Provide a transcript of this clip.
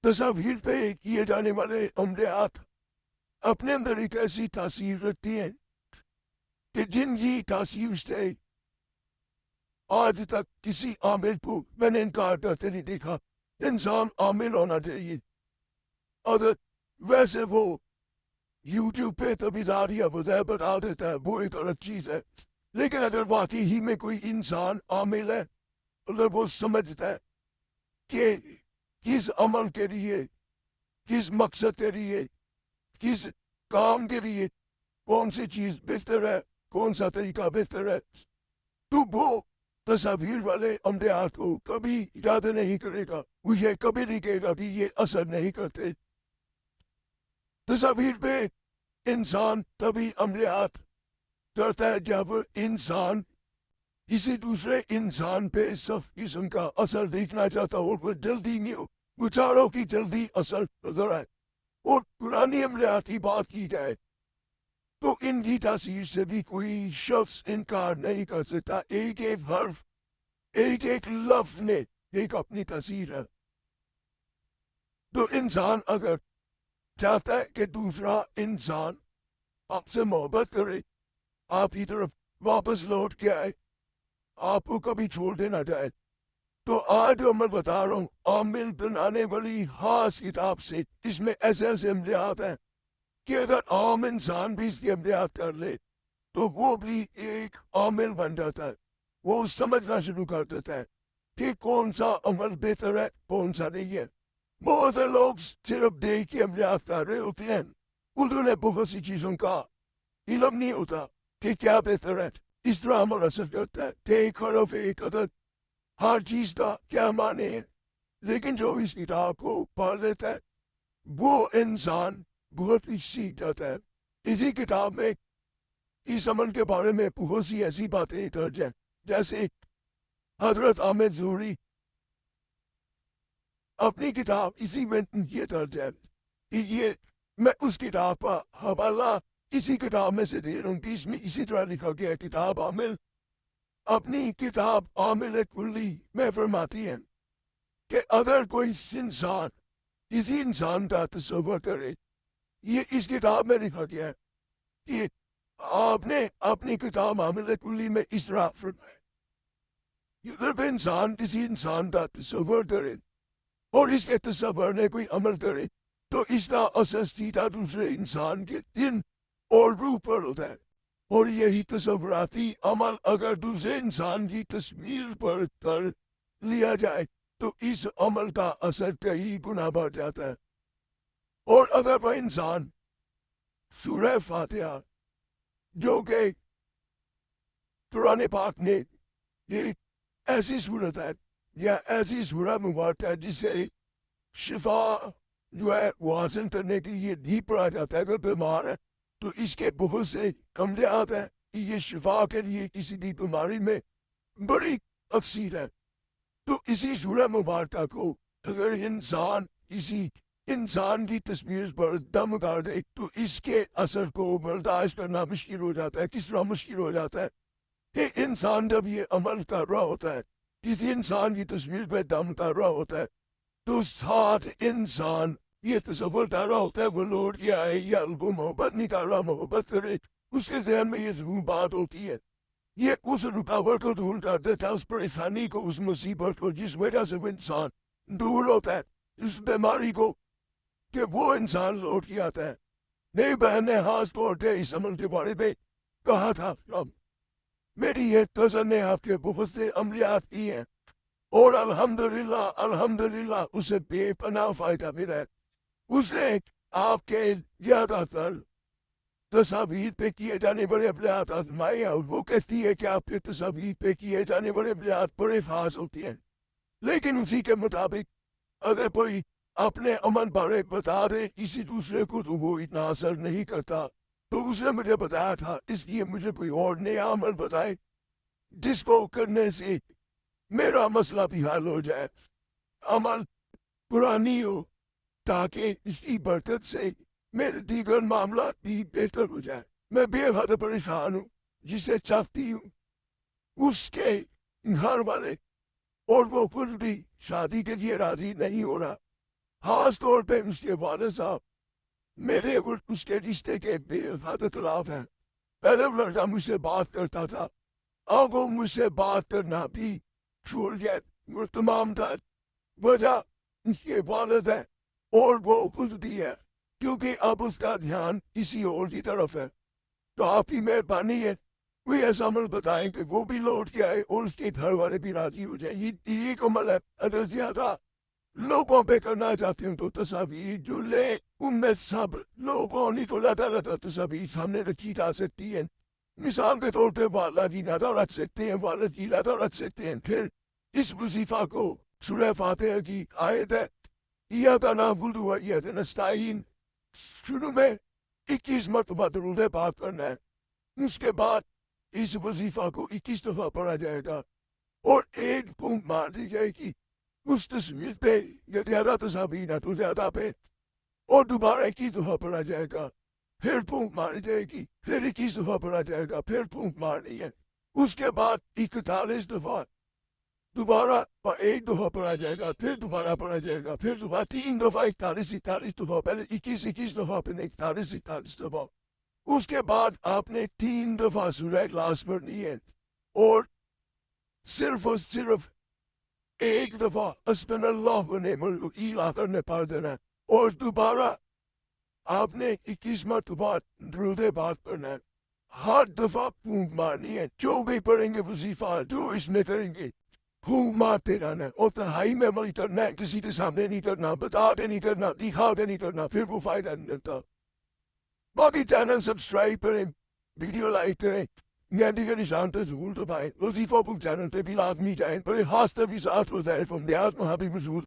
تصاویر پہ کیے جانے والے عملیات اپنے اندر ایک ایسی تاثیر رکھتی ہیں کہ جن کی تاثیر سے آج تک کسی عامل کو میں نے انکار کرتے نہیں دیکھا. انسان عامل ہونا چاہیے. اگر ویسے وہ یوٹیوب پہ تبیدار یا وضع بتا دیتا ہے وہ ایک الگ چیز ہے، لیکن اگر واقعی ہی میں کوئی انسان عامل ہے، اگر وہ سمجھتا ہے کہ کس عمل کے لیے، کس مقصد کے لیے، کس کام کے لیے کون سی چیز بہتر ہے، کون سا طریقہ بہتر ہے، تو وہ تصاویر والے عملیات کو کبھی ارادہ نہیں کرے گا. وہ یہ کبھی نہیں کہے گا کہ یہ اثر نہیں کرتے. تصاویر پہ انسان تبھی عملیات کرتا ہے جب انسان کسی دوسرے انسان پہ صف قسم کا اثر دیکھنا چاہتا ہو اور وہ جلدی نہیں ہو، گزاروں کی جلدی اثر نظر آئے. اور پرانی عملیات کی بات کی جائے تو ان کی تاثیر سے بھی کوئی شخص انکار نہیں کر سکتا. ایک ایک حرف، ایک ایک لفظ نے ایک اپنی تاثیر ہے. تو انسان اگر چاہتا ہے کہ دوسرا انسان آپ سے محبت کرے، آپ کی طرف واپس لوٹ کے آئے، آپ کو کبھی چھوڑ دینا چاہے، تو آج جو میں بتا رہا ہوں عامل بنانے والی خاص کتاب سے، اس میں ایسے ایسے عملیات ہیں کہ اگر عام انسان بھی اس کی عملیات کر لے تو وہ بھی ایک عامل بن جاتا ہے. وہ سمجھنا شروع کر دیتا ہے کہ کون سا عمل بہتر ہے، کون سا نہیں ہے. بہت سے لوگ صرف دیکھ کے عملیات کر رہے ہوتے ہیں، انہیں بہت سی چیزوں کا علم نہیں ہوتا کہ کیا بہتر ہے، اس طرح عمل اثر کرتا ہے، ایک حرف، ایک عدد، ہر چیز کا کیا معنی ہے. لیکن جو اس کتاب کو پڑھ لیتا ہے وہ انسان بہت کچھ سیکھ جاتا ہے. اسی کتاب میں اس عمل کے بارے میں بہت سی ایسی باتیں درج ہیں، جیسے حضرت احمد ظہوری اپنی کتاب اسی میں یہ درج ہے. یہ میں اس کتاب کا حوالہ اسی کتاب میں سے دے رہا ہوں کہ اس میں اسی طرح لکھا گیا. کتاب عامل، اپنی کتاب عامل کلی میں فرماتی ہیں کہ اگر کوئی انسان کسی انسان کا تصور کرے، یہ اس کتاب میں لکھا گیا ہے کہ آپ نے اپنی کتاب عامل کلی میں اس طرح فرمایا کہ اگر انسان کسی انسان کا تصور کرے اور اس کے تصور نے کوئی عمل کرے تو اس کا اثر سیدھا دوسرے انسان کے دل اور روح پر ہوتا ہے. اور یہی تصوراتی عمل اگر دوسرے انسان کی تصویر پر کر لیا جائے تو اس عمل کا اثر کئی گنا بڑھ جاتا ہے. اور اگر وہ انسان سورہ فاتحہ جو کہ قرآن پاک نے ایک ایسی صورت ہے یا ایسی سورہ مبارک ہے جسے شفا جو ہے وہ حاصل کرنے کے لیے نہیں پڑھا جاتا ہے، اگر بیمار ہے تو اس کے بہت سے عملیات ہیں کہ یہ شفا کے لیے کسی بھی بیماری میں بڑی اکثیر ہے. تو اسی سورہ مبارکہ کو اگر انسان کسی انسان کی تصویر پر دم کر دے تو اس کے اثر کو برداشت کرنا مشکل ہو جاتا ہے. کس طرح مشکل ہو جاتا ہے کہ انسان جب یہ عمل کر رہا ہوتا ہے، کسی انسان کی تصویر پہ دم کر رہا ہوتا ہے، تو ساتھ انسان یہ تصور کر رہا ہوتا ہے وہ لوٹ کے آئے یا وہ محبت نہیں کر رہا، محبت کرے. اس کے ذہن میں یہ ضرور بات ہوتی ہے، یہ اس رکاوٹ کو دور کر دیتا ہے، اس پریشانی کو، اس مصیبت کو جس وجہ سے وہ انسان دور ہوتا ہے، اس بیماری کو، کہ وہ انسان لوٹ کے آتا ہے. میری بہن نے ہاتھ توڑتے اس عمل کے بارے میں کہا تھا، میری یہ کزن نے آپ کے بہت سے عملیات کی ہیں اور الحمدللہ اسے بے پناہ فائدہ ملا ہے. اس نے آپ کے زیادہ تر تصاویر پہ کیے جانے والے عملیات آزمائے اور وہ کہتی ہے کہ آپ کے تصاویر پہ کیے جانے والے عملیات بڑے خاص ہوتی ہیں. لیکن اسی کے مطابق اگر کوئی اپنے عمل بارے بتا دے کسی دوسرے کو تو وہ اتنا اثر نہیں کرتا. تو اس نے مجھے بتایا تھا، اس لیے مجھے کوئی اور نیا عمل بتائے جس کو کرنے سے میرا مسئلہ بھی حل ہو جائے، عمل پرانی ہو، تاکہ اس کی برکت سے میرے دیگر معاملات بھی بہتر ہو جائے. میں بے حد پریشان ہوں، جسے چاہتی ہوں اس کے گھر والے اور وہ خود بھی شادی کے لیے راضی نہیں ہو رہا. خاص طور پہ اس کے والد صاحب میرے اور اس کے رشتے کے بے حد خلاف ہیں. پہلے وہ لڑکا مجھ سے بات کرتا تھا، اب وہ مجھ سے بات کرنا بھی چھوڑ گیا. وہ تمام تھا وجہ اس کے والد ہے اور وہ خود بھی ہے، کیونکہ اب اس کا دھیان کسی اور کی طرف ہے. تو آپ کی مہربانی ہے کوئی ایسا عمل بتائیں کہ وہ بھی لوٹ کے آئے اور اس کے گھر والے بھی راضی ہو جائیں. یہ ایک عمل ہے. اگر زیادہ لوگوں پہ کرنا چاہتے ہیں تو تصاویر جو لے ان میں سب لوگوں نے تو لتا تصاویر سامنے رکھی جا سکتی ہیں. مثال کے طور پہ والد کی نظر رکھ سکتے ہیں، والد کی نظر رکھ سکتے ہیں. پھر اس وظیفہ کو سورہ فاتحہ کی آیت ہے ایاک نعبد و ایاک نستعین شروع میں 21 مرتبہ درود پاک کرنا ہے. اس کے بعد اس وظیفہ کو 21 دفعہ پڑھا جائے گا اور ایک پھونک مار دی جائے گی اس تصویر پہ یا زیادہ تصاویر ہے تو زیادہ پہ، اور دوبارہ 21 دفعہ پڑھا جائے گا. پھر پھونک ماری جائے گی، پھر 21 دفعہ پڑھا جائے گا، پھر پھونک مارنی ہے. اس کے بعد 41 دفعہ دوبارہ ایک دفعہ پڑھا جائے گا، پھر دوبارہ پڑھا جائے گا، پھر دوبارہ 3 دفعہ 41 دفعہ، پہلے 21 دفعہ، پھر 41 دفعہ. اس کے بعد آپ نے 3 دفعہ سورہ اخلاص پڑھنی ہے اور صرف ایک دفعہ حسبنا اللہ و نعم الوکیل آخر نے پڑھ دینا ہے اور دوبارہ آپ نے 21 مرتبہ درود پاک پڑھنا ہے. ہر دفعہ پھونک مارنی ہے. جو بھی پڑھیں گے وظیفہ جو اس میں کریں گے پھونک مارتے رہنا ہے اور تنہائی میں عمل کرنا ہے. کسی کے سامنے نہیں کرنا، بتا کے نہیں کرنا، دکھا کے نہیں کرنا، پھر وہ فائدہ نہیں ملتا. باقی چینل سبسکرائب کریں، ویڈیو لائک کریں، گھنٹی کے نشان پہ ضرور دبائیں. وظیفہ بک چینل پہ بھی لازمی جائیں. بڑے خاص طبی ساتھ وظائف ہم دیات وہاں بھی موجود